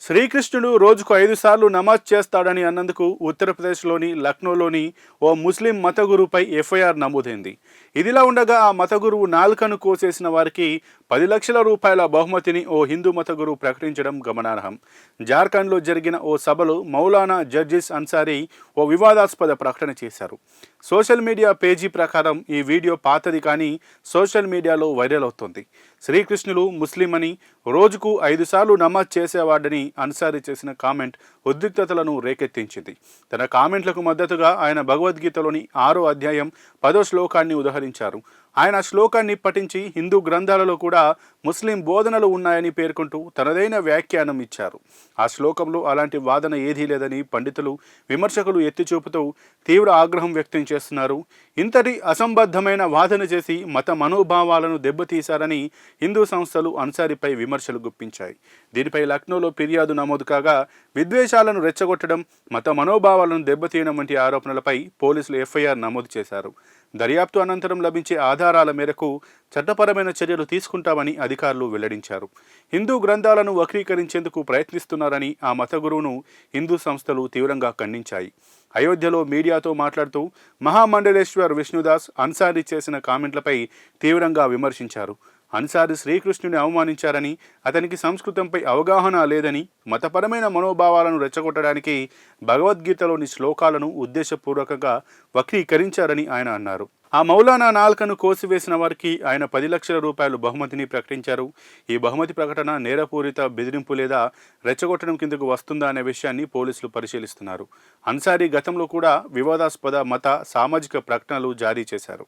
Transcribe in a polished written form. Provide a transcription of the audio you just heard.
శ్రీకృష్ణుడు రోజుకు 5 సార్లు నమాజ్ చేస్తాడని అన్నందుకు ఉత్తరప్రదేశ్లోని లక్నోలోని ఓ ముస్లిం మత గురువుపై ఎఫ్ఐఆర్ నమోదైంది. ఇదిలా ఉండగా ఆ మత గురువు నాలుకను కోసేసిన వారికి 10 లక్షల రూపాయల బహుమతిని ఓ హిందూ మత గురువు ప్రకటించడం గమనార్హం. జార్ఖండ్లో జరిగిన ఓ సభలో మౌలానా జర్జిస్ అన్సారీ ఓ వివాదాస్పద ప్రకటన చేశారు. సోషల్ మీడియా పేజీ ప్రకారం ఈ వీడియో పాతది కానీ సోషల్ మీడియాలో వైరల్ అవుతోంది. శ్రీకృష్ణులు ముస్లిం అని, రోజుకు 5 సార్లు నమాజ్ చేసేవాడని అన్సారీ చేసిన కామెంట్ ఉద్రిక్తతలను రేకెత్తించింది. తన కామెంట్లకు మద్దతుగా ఆయన భగవద్గీతలోని 6వ అధ్యాయం 10వ శ్లోకాన్ని ఉదహరించారు. ఆయన శ్లోకాన్ని పఠించి హిందూ గ్రంథాలలో కూడా ముస్లిం బోధనలు ఉన్నాయని పేర్కొంటూ తనదైన వ్యాఖ్యానం ఇచ్చారు. ఆ శ్లోకంలో అలాంటి వాదన ఏదీ లేదని పండితులు, విమర్శకులు ఎత్తిచూపుతూ తీవ్ర ఆగ్రహం వ్యక్తం చేస్తున్నారు. ఇంతటి అసంబద్ధమైన వాదన చేసి మత మనోభావాలను దెబ్బతీశారని హిందూ సంస్థలు అన్సారీపై విమర్శలు గుప్పించాయి. దీనిపై లక్నోలో ఫిర్యాదు నమోదు కాగా విద్వేషాలను రెచ్చగొట్టడం, మత మనోభావాలను దెబ్బతీయడం వంటి ఆరోపణలపై పోలీసులు ఎఫ్ఐఆర్ నమోదు చేశారు. దర్యాప్తు అనంతరం లభించే ఆధారాల మేరకు చట్టపరమైన చర్యలు తీసుకుంటామని అధికారులు వెల్లడించారు. హిందూ గ్రంథాలను వక్రీకరించేందుకు ప్రయత్నిస్తున్నారని ఆ మత గురువును హిందూ సంస్థలు తీవ్రంగా ఖండించాయి. అయోధ్యలో మీడియాతో మాట్లాడుతూ మహామండలేశ్వర్ విష్ణుదాస్ అన్సారీ చేసిన కామెంట్లపై తీవ్రంగా విమర్శించారు. అన్సారీ శ్రీకృష్ణుని అవమానించారని, అతనికి సంస్కృతంపై అవగాహన లేదని, మతపరమైన మనోభావాలను రెచ్చగొట్టడానికి భగవద్గీతలోని శ్లోకాలను ఉద్దేశపూర్వకంగా వక్రీకరించారని ఆయన అన్నారు. ఆ మౌలానా నాల్కను కోసివేసిన వారికి ఆయన 10 లక్షల రూపాయలు బహుమతిని ప్రకటించారు. ఈ బహుమతి ప్రకటన నేరపూరిత బెదిరింపు లేదా రెచ్చగొట్టడం కిందకు వస్తుందా అనే విషయాన్ని పోలీసులు పరిశీలిస్తున్నారు. అన్సారీ గతంలో కూడా వివాదాస్పద మత, సామాజిక ప్రకటనలు జారీ చేశారు.